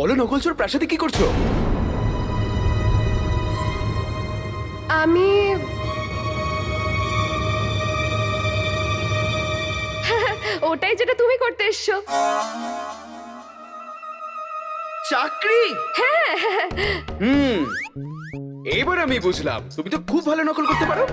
বলো নকলচোর প্রাসাদে কি করছো? আমি ওটাই যেটা তুমি করতে এসছো। চাকরি? এইবার আমি বুঝলাম তুমি তো খুব ভালো নকল করতে পারো।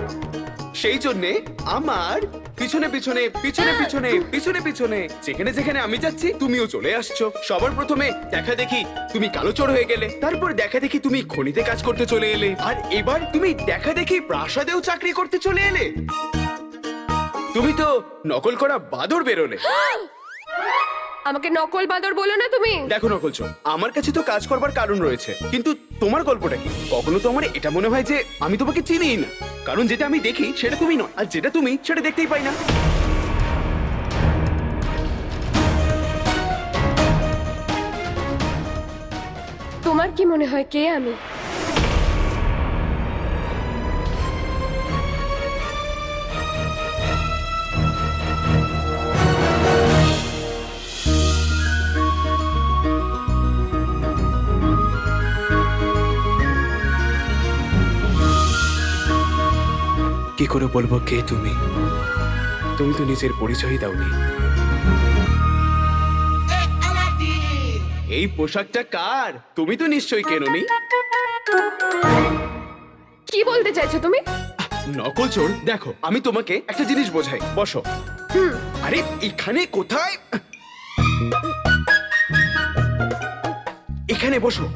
সেই জন্যে আমার পিছনে পিছনে পিছনে পিছনে পিছনে পিছনে যেখানে যেখানে আমি যাচ্ছি তুমিও চলে আসছো। সবার প্রথমে দেখা দেখি তুমি কালো চোর হয়ে গেলে, তারপর দেখা দেখি তুমি খনিতে কাজ করতে চলে এলে, আর এবার তুমি দেখা দেখি প্রাসাদেও চাকরি করতে চলে এলে। তুমি তো নকল করা বাদর বেরোলে। আমাকে নকল বাদর বলো না তুমি। দেখো নকলচোর, আমার কাছে তো কাজ করবার কারণ রয়েছে, কিন্তু তোমার গল্পটা কি? কখনো তো আমার এটা মনে হয় যে আমি তোমাকে চিনিই না, কারণ যেটা আমি দেখি সেটা তুমি নয়, আর যেটা তুমি সেটা দেখতেই পাই না। তোমার কি মনে হয় কে আমি? কি করে বলবো কে তুমি? তুমি তো নিজের পরিচয়ই দাওনি। এই পোশাকটা কার? তুমি তো নিশ্চয়ই কেননি। কি বলতে চাইছো তুমি? নকলচোর, দেখো আমি তোমাকে একটা জিনিস বোঝাই, বসো। আরে এখানে কোথায়? এখানে বসো।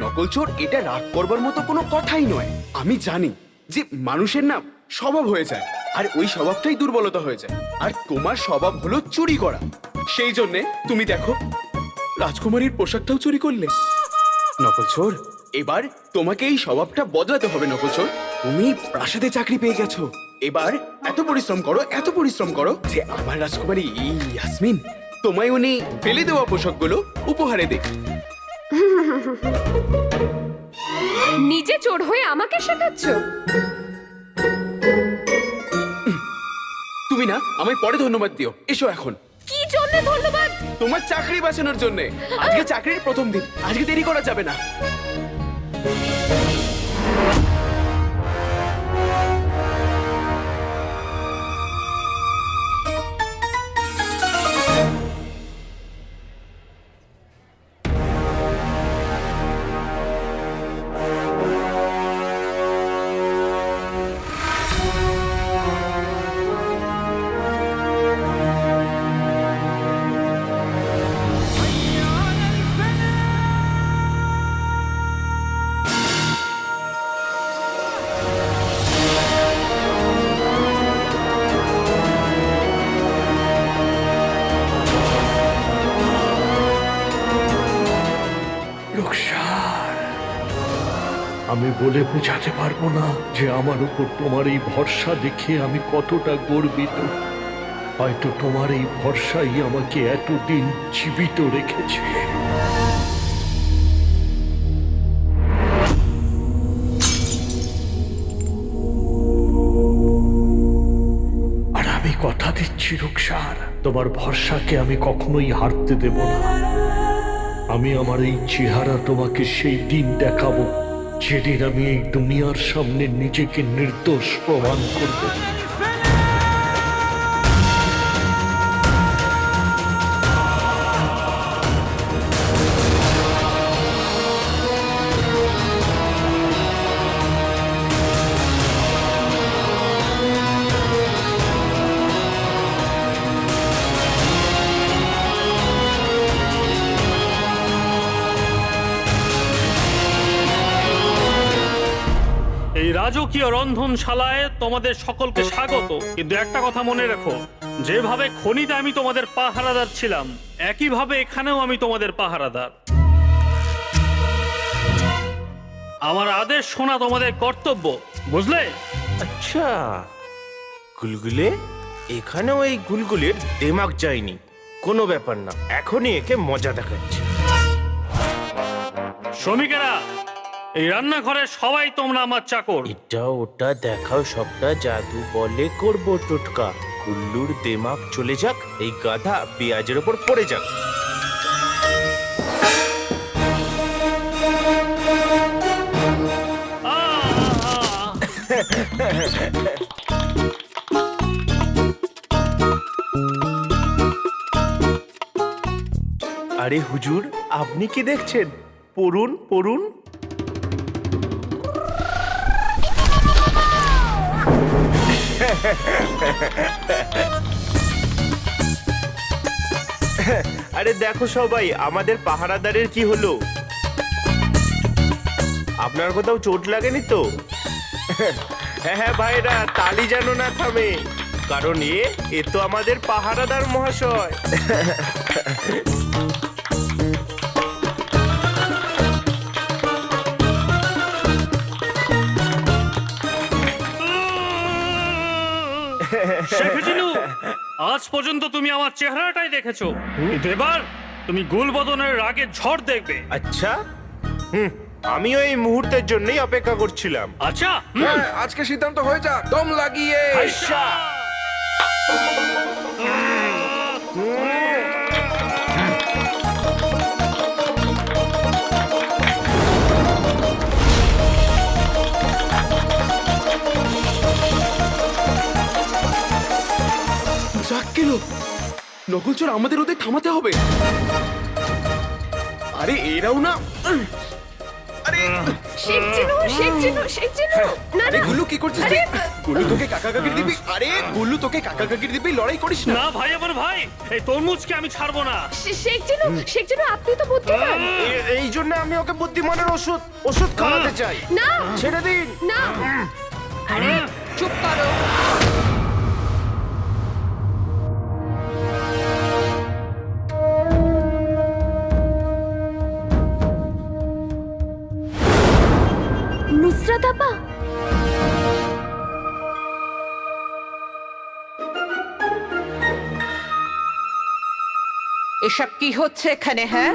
নকলচোর, এটা রাগ করবার মতো কোনো কথাই নয়। আমি জানি যে মানুষের না স্বভাব হয়ে যায়, আর ওই স্বভাবটাই দুর্বলতা হয়ে যায়, আর তোমার স্বভাব হলো চুরি করা। সেই জন্যে তুমি দেখো রাজকুমারীর পোশাকটাও চুরি করলে। নকলচোর, এবার তোমাকে এই স্বভাবটা বদলাতে হবে। নকলচোর, তুমি প্রাসাদে চাকরি পেয়ে গেছো, এবার এত পরিশ্রম করো যে আমার রাজকুমারী ইয়াসমিন তোমায় উনি ফেলে দেওয়া পোশাকগুলো উপহারে দেখ। নিজে চোর হয়ে আমাকে শেখাচ্ছ? তুমি না আমায় পরে ধন্যবাদ দিও, এসো এখন। কি জন্য ধন্যবাদ? তোমার চাকরি বাঁচানোর জন্য। আজকে চাকরির প্রথম দিন, আজকে দেরি করা যাবে না। আমি বলে বোঝাতে পারবো না যে আমার উপর তোমার এই ভরসা দেখে আমি কতটা গর্বিত। হয়তো তোমার এই ভরসাই আমাকে এতদিন জীবিত রেখেছে। আর আমি কথা দিচ্ছি রুকসার, তোমার ভরসাকে আমি কখনোই হারতে দেব না। আমি আমার এই চেহারা তোমাকে সেই দিন দেখাবো যেদিন আমি এই দুনিয়ার সামনে নিজেকে নির্দোষ প্রমাণ করব। এই রাজকীয় রন্ধনশালায় তোমাদের সকলকে স্বাগত। কিন্তু একটা কথা মনে রেখো, যেভাবে খনিতে আমি তোমাদের পাহারাদার ছিলাম, একইভাবে এখানেও আমি তোমাদের পাহারাদার। আমার আদেশ শোনা তোমাদের কর্তব্য, বুঝলে? আচ্ছা গুলগুলে, এখানেও এই গুলগুলের দিমাগ যায়নি। কোনো ব্যাপার না, এখনই একে মজা দেখাচ্ছি। শ্রমিকেরা, এই রান্নাঘরে সবাই তোমরা আমার চাকর। এটা ওটা দেখাও, সবটা জাদু বলে করবো টোটকা। গুল্লুর দিমাগ চলে যাক, এই গাধা পেঁয়াজের ওপর পড়ে যাক। আরে হুজুর, আপনি কি দেখছেন? পড়ুন পড়ুন। আরে দেখো সবাই, আমাদের পাহারাদারের কি হলো? আপনার কোথাও চোট লাগেনি তো? হ্যাঁ হ্যাঁ ভাইরা, তালি যেন না থামে, কারণ এ তো আমাদের পাহারাদার মহাশয়। শেখ জিনু, আজ পর্যন্ত তুমি আমার চেহারাটাই দেখেছো, কিন্তু এবার তুমি গুলবদনের রাগের ঝড় দেখবে। আচ্ছা, আমিও এই মুহূর্তের জন্যই অপেক্ষা করছিলাম। আচ্ছা, আজকে সিদ্ধান্ত হয়ে যা, দম লাগিয়ে। আচ্ছা। যাক গেল, নকল চোর, আমাদের ওদের থামাতে হবে। আরে এরাও না। আরে শেখ জিনু, শেখ জিনু, শেখ জিনু, না আরে না। গুল্লু, কি করছিস তুই? গুল্লু, তোকে কাকা কাকির দিবি। আরে গুল্লু, তোকে কাকা কাকির দিবি, লড়াই করিস না। না ভাই, আমার ভাই, এই তরমুজকে আমি ছাড়বো না। শেখ জিনু, শেখ জিনু, আপনি তো বুদ্ধিমান। এই জন্য আমি ওকে বুদ্ধিমানের ওষুধ খাওয়াতে চাই। না ছেড়ে দিন। না, আরে চুপ করো। নুসরাত আপা, এসব কি হচ্ছে এখানে? হ্যাঁ,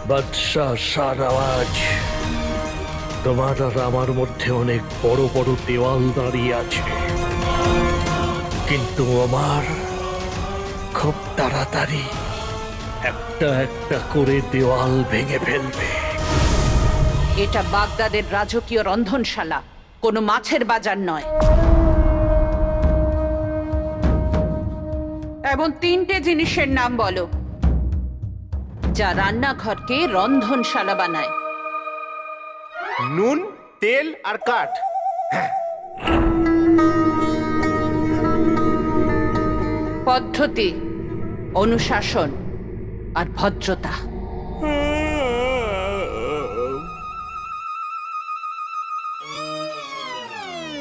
বাদশাহ শাহনওয়াজ, তোমার আর আমার মধ্যে অনেক বড় বড় দেওয়াল দাঁড়িয়ে আছে, কিন্তু আমার খুব তাড়াতাড়ি একটা একটা করে দেওয়াল ভেঙে ফেলবে। এটা বাগদাদের রাজকীয় রন্ধনশালা, কোনো মাছের বাজার নয়। এমন 3টে জিনিসের নাম বলো যা রান্নাঘরকে রন্ধনশালা বানায়। নুন, তেল আর কাঠ। পদ্ধতি, অনুশাসন আর ভদ্রতা।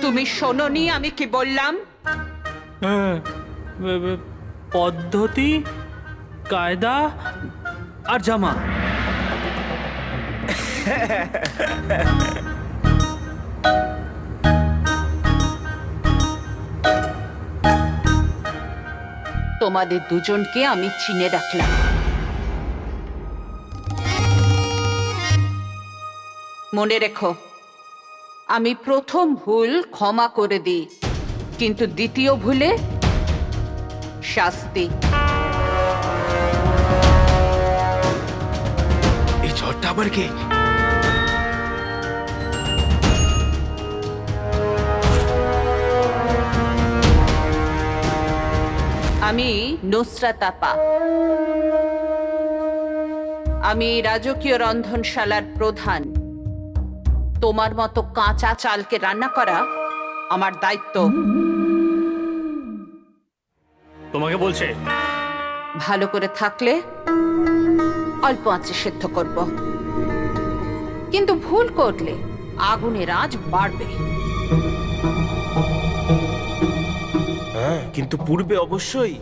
তুমি শোনোনি আমি কি বললাম? পদ্ধতি, কায়দা আর জামা। তোমাদের দুজনকে আমি চিনে রাখলাম। মনে রেখো, আমি প্রথম ভুল ক্ষমা করে দিই, কিন্তু দ্বিতীয় ভুলে শাস্তি। এই ঝড়টা আবার কে? আমি নুসরাত আপা। আমি রাজকীয় রন্ধনশালার প্রধান। তোমার মতো কাঁচা চালকে রান্না করা আমার দায়িত্ব। তোমাকে বলছে ভালো করে থাকলে অল্প আঁচে সেদ্ধ করব, কিন্তু ভুল করলে আগুনের আঁচ বাড়বে। হ্যাঁ, কিন্তু পূর্বে অবশ্যই।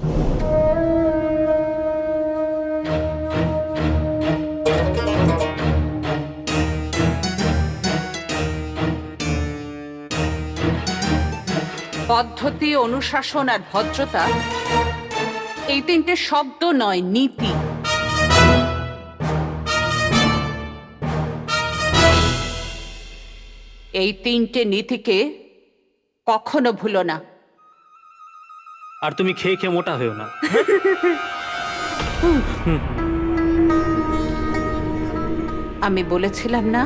পদ্ধতি, অনুশাসন আর ভদ্রতা এই তিনটে শব্দ নয়, নীতি। এই তিনটে নীতিকে কখনো ভুলো না। আর তুমি খেয়ে খেয়ে মোটা হয়েও না। আমি বলেছিলাম না,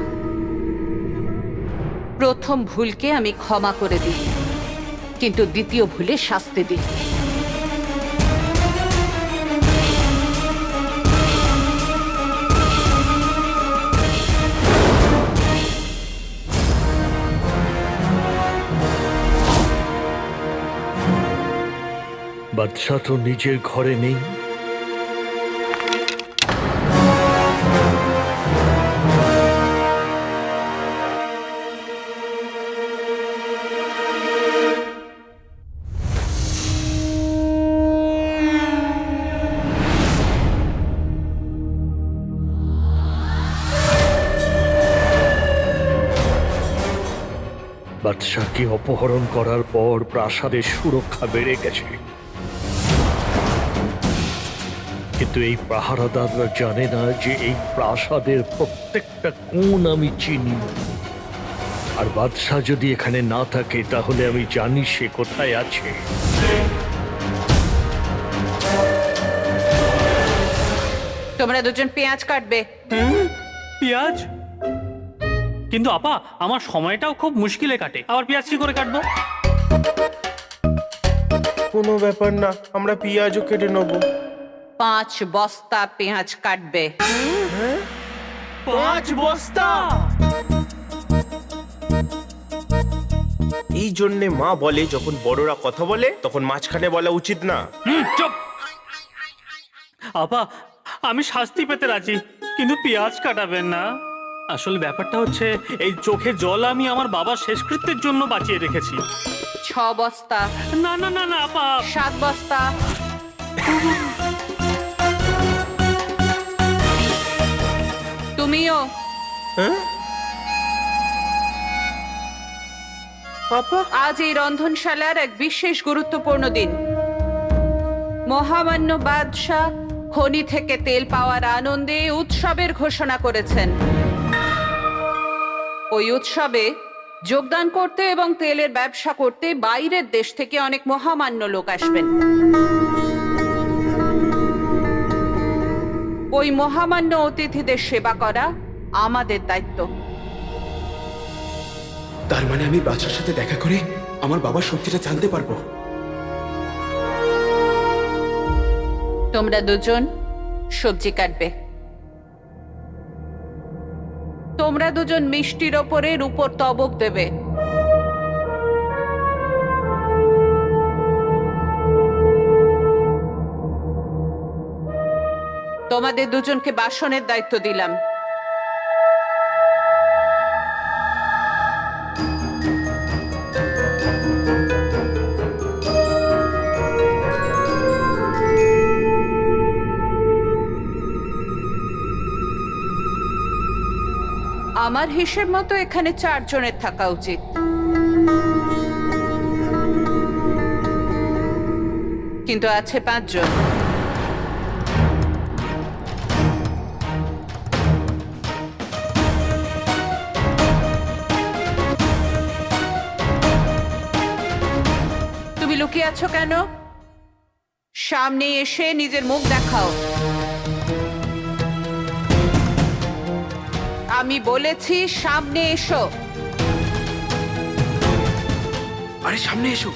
প্রথম ভুলকে আমি ক্ষমা করে দিই, কিন্তু দ্বিতীয় ভুলে শাস্তি দিই। বাদশা তো নিজের ঘরে নেই। বাদশাকে অপহরণ করার পর প্রাসাদের সুরক্ষা বেড়ে গেছে, কিন্তু এই পাহারাদাররা জানে না যে এই প্রাসাদের প্রত্যেকটা কোণ আমি চিনি। আর বাদশা যদি এখানে না থাকে তাহলে আমি জানি সে কোথায় আছে। তোমরা দুজন পেঁয়াজ কাটবে। পেঁয়াজ? কিন্তু আপা, আমার সময়টাও খুব মুশকিলে কাটে, আবার পেঁয়াজ কি করে কাটবো? কোনো ব্যাপার না, আমরা পেঁয়াজও কেটে নেবো। 5 বস্তা পেঁয়াজ কাটবে। 5 বস্তা? এই জন্যে মা বলে যখন বড়রা কথা বলে তখন মাঝখানে বলা উচিত না। চুপ! আপা, আমি শাস্তি পেতে রাজি, কিন্তু পেঁয়াজ কাটাবেন না। আসলে ব্যাপারটা হচ্ছে, এই চোখের জল আমি আমার বাবার শেষকৃত্যের জন্য বাঁচিয়ে রেখেছি। 6 বস্তা। না না না না আপা। 7 বস্তা। তুমিও। পাপা, আজ এই রন্ধনশালার এক বিশেষ গুরুত্বপূর্ণ দিন। মহামান্য বাদশাহ খনি থেকে তেল পাওয়ার আনন্দে উৎসবের ঘোষণা করেছেন। ওই উৎসবে যোগদান করতে এবং তেলের ব্যবসা করতে বাইরের দেশ থেকে অনেক মহামান্য লোক আসবেন। ওই মহামান্য অতিথিদের সেবা করা আমাদের দায়িত্ব। তার মানে আমি বাদশার সাথে দেখা করে আমার বাবার শক্তিটা জানতে পারবো। তোমরা দুজন সবজি কাটবে। তোমরা দুজন মিষ্টির ওপরে রূপোর তবক দেবে। তোমাদের দুজনকে বাসনের দায়িত্ব দিলাম। আমার হিসেব মতো এখানে 4 জনের থাকা উচিত, কিন্তু আছে 5 জন। তুমি লুকিয়ে আছো কেন? সামনে এসে নিজের মুখ দেখাও। আমি বলেছি সামনে এসো। আরে সামনে এসো।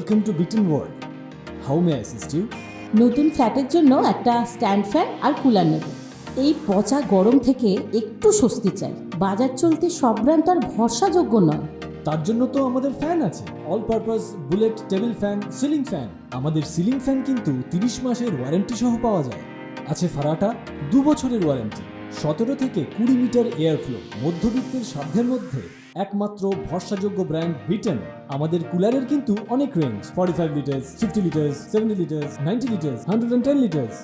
Welcome to Biten world. How may assist you? নতুন ফ্ল্যাটের জন্য একটা স্ট্যান্ড ফ্যান আর কুলার নেব। এই পচা গরম থেকে একটু স্বস্তি চাই। বাজার চলতে সব ব্র্যান্ড আর ভরসাযোগ্য নয়। তার জন্য তো আমাদের ফ্যান আছে, all purpose bullet table fan, ceiling fan. আমাদের সিলিং ফ্যান কিন্তু 30 মাসের ওয়ারেন্টি সহ পাওয়া যায়। আছে ফারাটা 2 বছরের ওয়ারেন্টি, 17 থেকে 20 মিটার এয়ার ফ্লো, মধ্যবিত্তের সাধ্যের মধ্যে একমাত্র ভরসাযোগ্য ব্র্যান্ড বিটেন। আমাদের কুলারের কিন্তু অনেক range, 45 litres, 50 litres, 70 litres, 90 litres, 110 litres.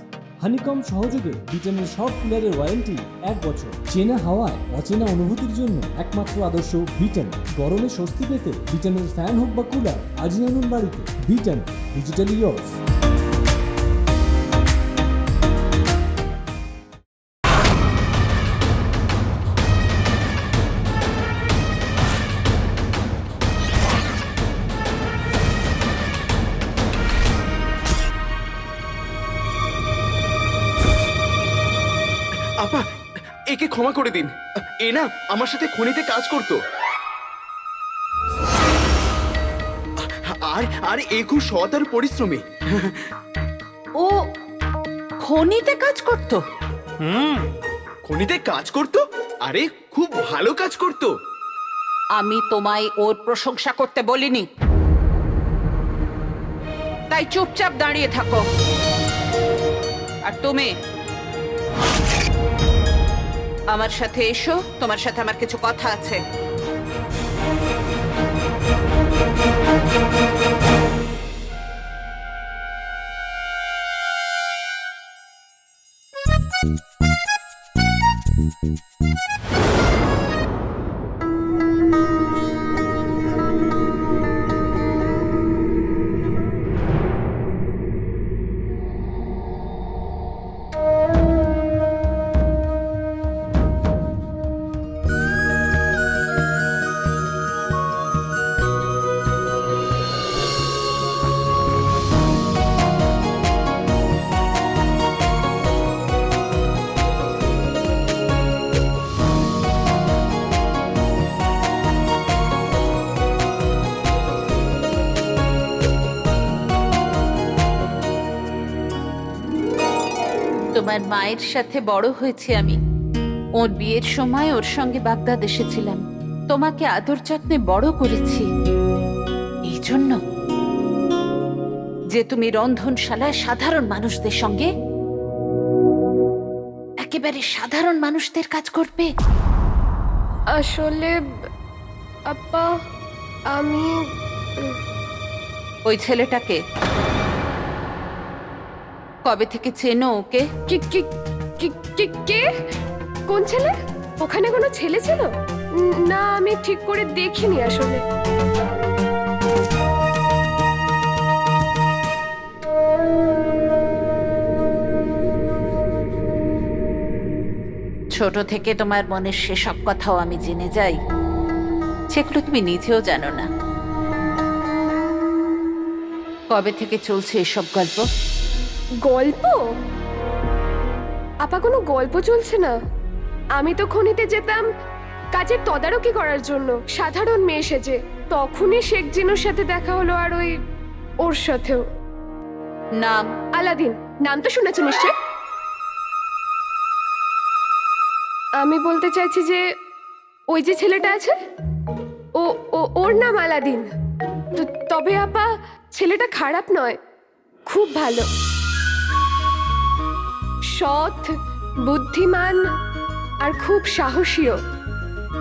Honeycomb সহযোগে বিটেনের সব কুলারের ওয়ারেন্টি 1 বছর। চেনা হাওয়ায় অচেনা অনুভূতির জন্য একমাত্র আদর্শ বিটেন। গরমে স্বস্তি পেতে বিটেনের ফ্যান হোক বা কুলার, আজই আনুন বাড়িতে। Beaten, digitally years. আপা, একে ক্ষমা করে দিন। এ না আমার সাথে খনিতে কাজ করতো। আর এ খুব সৎ আর পরিশ্রমী। ও খনিতে কাজ করতো? খনিতে কাজ করতো? আরে খুব ভালো কাজ করতো। আমি তোমায় ওর প্রশংসা করতে বলিনি, তাই চুপচাপ দাঁড়িয়ে থাকো। আর তুমি আমার সাথে এসো, তোমার সাথে আমার কিছু কথা আছে। তোমার মায়ের সাথে বড় হয়েছি আমি। ওর বিয়ের সময় ওর সঙ্গে বাগদাদ এসেছিলাম। তোমাকে আদর যত্নে বড় করেছি এই জন্য যে তুমি রন্ধনশালায় সাধারণ মানুষদের সঙ্গে, একেবারে সাধারণ মানুষদের কাজ করবে। আসলে আপা, আমি ওই ছেলেটাকে কবে থেকে চেনো ওকে? কি কি কি কি কে? কোন ছেলে? ওখানে কোনো ছেলে ছিল? না, আমি ঠিক করে দেখিনি আসলে। ছোট থেকে তোমার মনের সেসব কথাও আমি জেনে যাই, সেগুলো তুমি নিজেও জানো না। কবে থেকে চলছে এসব গল্প? গল্প? আপা, কোনো গল্প চলছে না। আমি তো খনিতে যেতাম কাজের তদারকি করার জন্য, সাধারণ মেয়ে সেজে। তখনই শেখ জিনুর সাথে দেখা হলো, আর ওর সাথেও। নাম? আলাদিন। নাম তো শুনেছো নিশ্চয়। আমি বলতে চাইছি যে ওই যে ছেলেটা আছে, ওর নাম আলাদিন। তবে আপা, ছেলেটা খারাপ নয়, খুব ভালো, সৎ, বুদ্ধিমান আর খুব সাহসীও।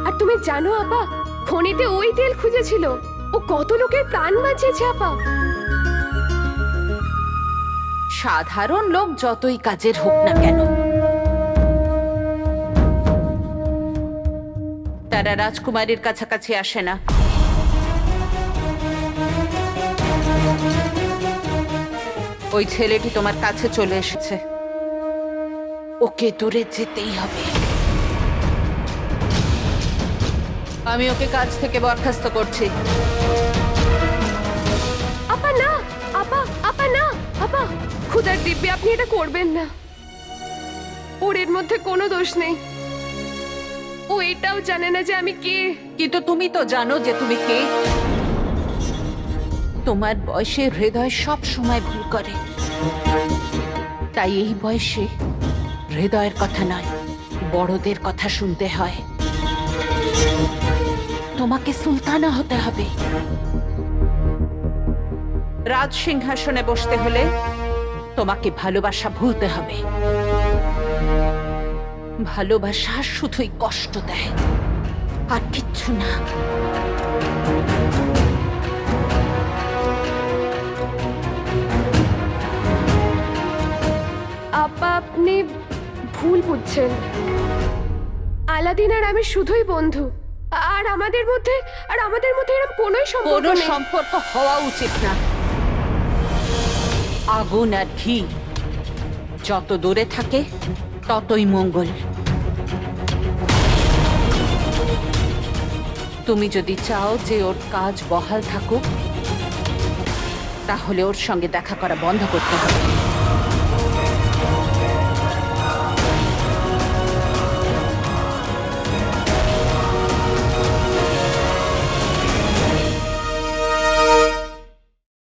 আর তুমি জানো আপা, খনিতে ওই তেল খুঁজেছিল, ও কত লোকের প্রাণ বাঁচিয়েছে আপা। সাধারণ লোক যতই কাজের হোক না কেন, তারা রাজকুমারীর কাছাকাছি আসে না। ওই ছেলেটি তোমার কাছে চলে এসেছে, ওকে দূরে যেতেই হবে। আমি ওকে কাজ থেকে বরখাস্ত করছি। আপা না, আপা, আপা না, আপা, খুদার দিব্যে আপনি এটা করবেন না। ওর এর মধ্যে কোনো দোষ নেই। ও এটাও জানে না যে আমি কে। কিন্তু তুমি তো জানো যে তুমি কে। তোমার বয়সে হৃদয় সব সময় ভুল করে, তাই এই বয়সে হৃদয়ের কথা নয়, বড়দের কথা শুনতে হয়। তোমাকে সুলতানা হতে হবে। রাজ সিংহাসনে বসতে হলে তোমাকে ভালোবাসা ভুলতে হবে। ভালোবাসা শুধুই কষ্ট দেয়, আর কিচ্ছু না। আপা, আপনি ভুল বুঝছেন। আলাদিন আর আমি শুধুই বন্ধু, আর আমাদের মধ্যে এরকম কোনোই সম্পর্ক কোনো নেই। সম্পর্ক হওয়া উচিত না। আগুন আর ঘি যত দূরে থাকে ততই মঙ্গল। তুমি যদি চাও যে ওর কাজ বহাল থাকুক, তাহলে ওর সঙ্গে দেখা করা বন্ধ করতে হবে।